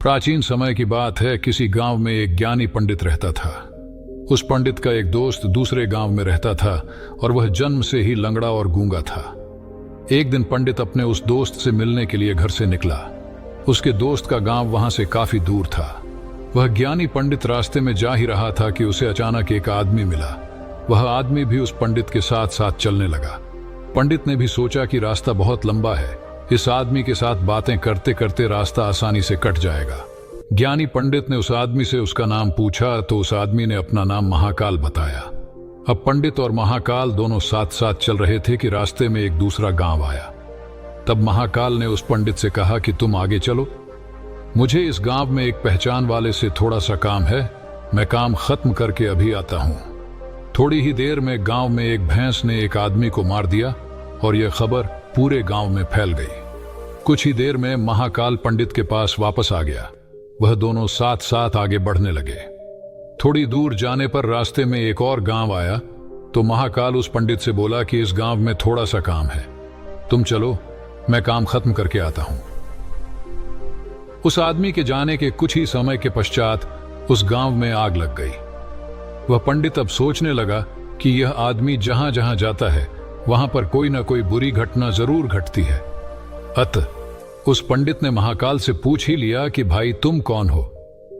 प्राचीन समय की बात है। किसी गांव में एक ज्ञानी पंडित रहता था। उस पंडित का एक दोस्त दूसरे गांव में रहता था और वह जन्म से ही लंगड़ा और गूंगा था। एक दिन पंडित अपने उस दोस्त से मिलने के लिए घर से निकला। उसके दोस्त का गांव वहां से काफी दूर था। वह ज्ञानी पंडित रास्ते में जा ही रहा था कि उसे अचानक एक आदमी मिला। वह आदमी भी उस पंडित के साथ साथ चलने लगा। पंडित ने भी सोचा कि रास्ता बहुत लंबा है, इस आदमी के साथ बातें करते करते रास्ता आसानी से कट जाएगा। ज्ञानी पंडित ने उस आदमी से उसका नाम पूछा तो उस आदमी ने अपना नाम महाकाल बताया। अब पंडित और महाकाल दोनों साथ साथ चल रहे थे कि रास्ते में एक दूसरा गांव आया। तब महाकाल ने उस पंडित से कहा कि तुम आगे चलो, मुझे इस गांव में एक पहचान वाले से थोड़ा सा काम है, मैं काम खत्म करके अभी आता हूं। थोड़ी ही देर में गांव में एक भैंस ने एक आदमी को मार दिया और यह खबर पूरे गांव में फैल गई। कुछ ही देर में महाकाल पंडित के पास वापस आ गया। वह दोनों साथ साथ आगे बढ़ने लगे। थोड़ी दूर जाने पर रास्ते में एक और गांव आया तो महाकाल उस पंडित से बोला कि इस गांव में थोड़ा सा काम है, तुम चलो, मैं काम खत्म करके आता हूं। उस आदमी के जाने के कुछ ही समय के पश्चात उस गांव में आग लग गई। वह पंडित अब सोचने लगा कि यह आदमी जहां जहां जाता है वहां पर कोई ना कोई बुरी घटना जरूर घटती है। अतः उस पंडित ने महाकाल से पूछ ही लिया कि भाई तुम कौन हो,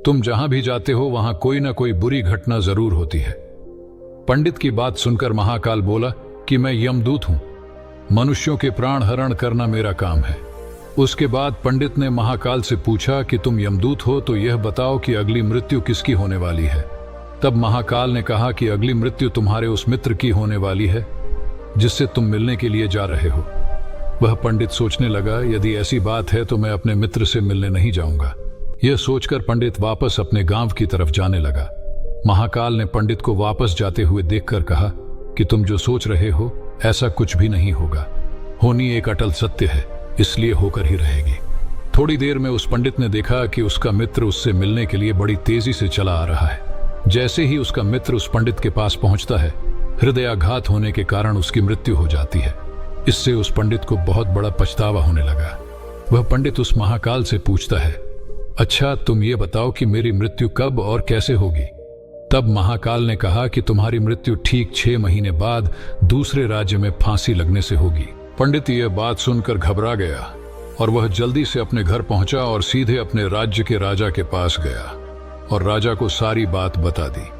तुम जहां भी जाते हो वहां कोई ना कोई बुरी घटना जरूर होती है। पंडित की बात सुनकर महाकाल बोला कि मैं यमदूत हूं, मनुष्यों के प्राण हरण करना मेरा काम है। उसके बाद पंडित ने महाकाल से पूछा कि तुम यमदूत हो तो यह बताओ कि अगली मृत्यु किसकी होने वाली है। तब महाकाल ने कहा कि अगली मृत्यु तुम्हारे उस मित्र की होने वाली है जिससे तुम मिलने के लिए जा रहे हो। वह पंडित सोचने लगा, यदि ऐसी बात है तो मैं अपने मित्र से मिलने नहीं जाऊंगा। यह सोचकर पंडित वापस अपने गांव की तरफ जाने लगा। महाकाल ने पंडित को वापस जाते हुए देखकर कहा कि तुम जो सोच रहे हो ऐसा कुछ भी नहीं होगा। होनी एक अटल सत्य है, इसलिए होकर ही रहेगी। थोड़ी देर में उस पंडित ने देखा कि उसका मित्र उससे मिलने के लिए बड़ी तेजी से चला आ रहा है। जैसे ही उसका मित्र उस पंडित के पास पहुंचता है, हृदयाघात होने के कारण उसकी मृत्यु हो जाती है। इससे उस पंडित को बहुत बड़ा पछतावा होने लगा। वह पंडित उस महाकाल से पूछता है, अच्छा तुम ये बताओ कि मेरी मृत्यु कब और कैसे होगी। तब महाकाल ने कहा कि तुम्हारी मृत्यु ठीक 6 महीने बाद दूसरे राज्य में फांसी लगने से होगी। पंडित यह बात सुनकर घबरा गया और वह जल्दी से अपने घर पहुंचा और सीधे अपने राज्य के राजा के पास गया और राजा को सारी बात बता दी।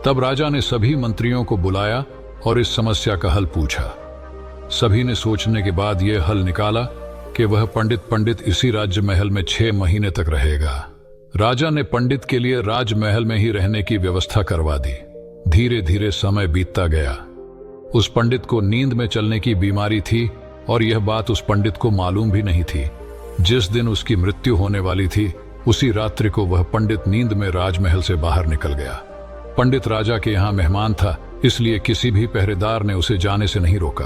तब राजा ने सभी मंत्रियों को बुलाया और इस समस्या का हल पूछा। सभी ने सोचने के बाद यह हल निकाला कि वह पंडित इसी राज्य महल में 6 महीने तक रहेगा। राजा ने पंडित के लिए राजमहल में ही रहने की व्यवस्था करवा दी। धीरे धीरे समय बीतता गया। उस पंडित को नींद में चलने की बीमारी थी और यह बात उस पंडित को मालूम भी नहीं थी। जिस दिन उसकी मृत्यु होने वाली थी उसी रात्रि को वह पंडित नींद में राजमहल से बाहर निकल गया। पंडित राजा के यहाँ मेहमान था, इसलिए किसी भी पहरेदार ने उसे जाने से नहीं रोका।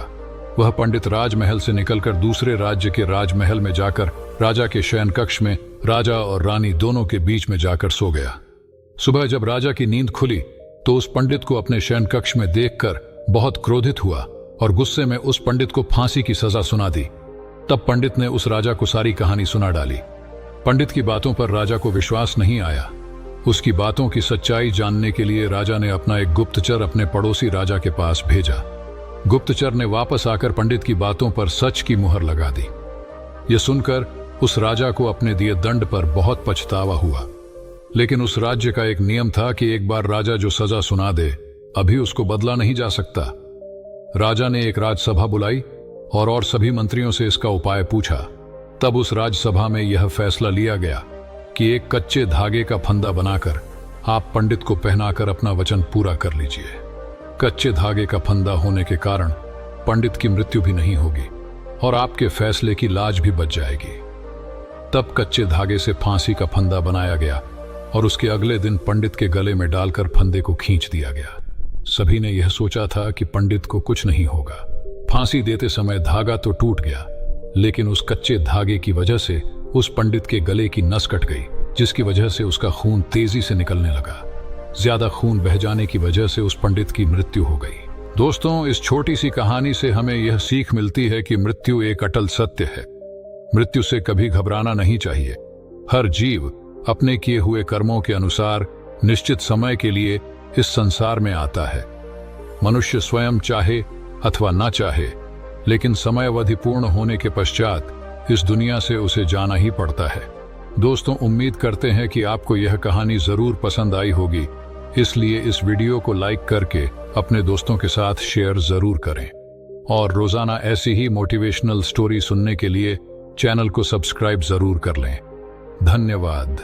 वह पंडित राजमहल से निकलकर दूसरे राज्य के राजमहल में जाकर राजा के शयन कक्ष में राजा और रानी दोनों के बीच में जाकर सो गया। सुबह जब राजा की नींद खुली तो उस पंडित को अपने शयन कक्ष में देखकर बहुत क्रोधित हुआ और गुस्से में उस पंडित को फांसी की सजा सुना दी। तब पंडित ने उस राजा को सारी कहानी सुना डाली। पंडित की बातों पर राजा को विश्वास नहीं आया। उसकी बातों की सच्चाई जानने के लिए राजा ने अपना एक गुप्तचर अपने पड़ोसी राजा के पास भेजा। गुप्तचर ने वापस आकर पंडित की बातों पर सच की मुहर लगा दी। यह सुनकर उस राजा को अपने दिए दंड पर बहुत पछतावा हुआ। लेकिन उस राज्य का एक नियम था कि एक बार राजा जो सजा सुना दे अभी उसको बदला नहीं जा सकता। राजा ने एक राजसभा बुलाई और सभी मंत्रियों से इसका उपाय पूछा। तब उस राजसभा में यह फैसला लिया गया कि एक कच्चे धागे का फंदा बनाकर आप पंडित को पहनाकर अपना वचन पूरा कर लीजिए। कच्चे धागे का फंदा होने के कारण पंडित की मृत्यु भी नहीं होगी और आपके फैसले की लाज भी बच जाएगी। तब कच्चे धागे से फांसी का फंदा बनाया गया और उसके अगले दिन पंडित के गले में डालकर फंदे को खींच दिया गया। सभी ने यह सोचा था कि पंडित को कुछ नहीं होगा। फांसी देते समय धागा तो टूट गया, लेकिन उस कच्चे धागे की वजह से उस पंडित के गले की नस कट गई, जिसकी वजह से उसका खून तेजी से निकलने लगा। ज्यादा खून बह जाने की वजह से उस पंडित की मृत्यु हो गई। दोस्तों, इस छोटी सी कहानी से हमें यह सीख मिलती है कि मृत्यु एक अटल सत्य है। मृत्यु से कभी घबराना नहीं चाहिए। हर जीव अपने किए हुए कर्मों के अनुसार निश्चित समय के लिए इस संसार में आता है। मनुष्य स्वयं चाहे अथवा ना चाहे, लेकिन समय अवधि पूर्ण होने के पश्चात इस दुनिया से उसे जाना ही पड़ता है। दोस्तों, उम्मीद करते हैं कि आपको यह कहानी जरूर पसंद आई होगी, इसलिए इस वीडियो को लाइक करके अपने दोस्तों के साथ शेयर जरूर करें और रोजाना ऐसी ही मोटिवेशनल स्टोरी सुनने के लिए चैनल को सब्सक्राइब जरूर कर लें। धन्यवाद।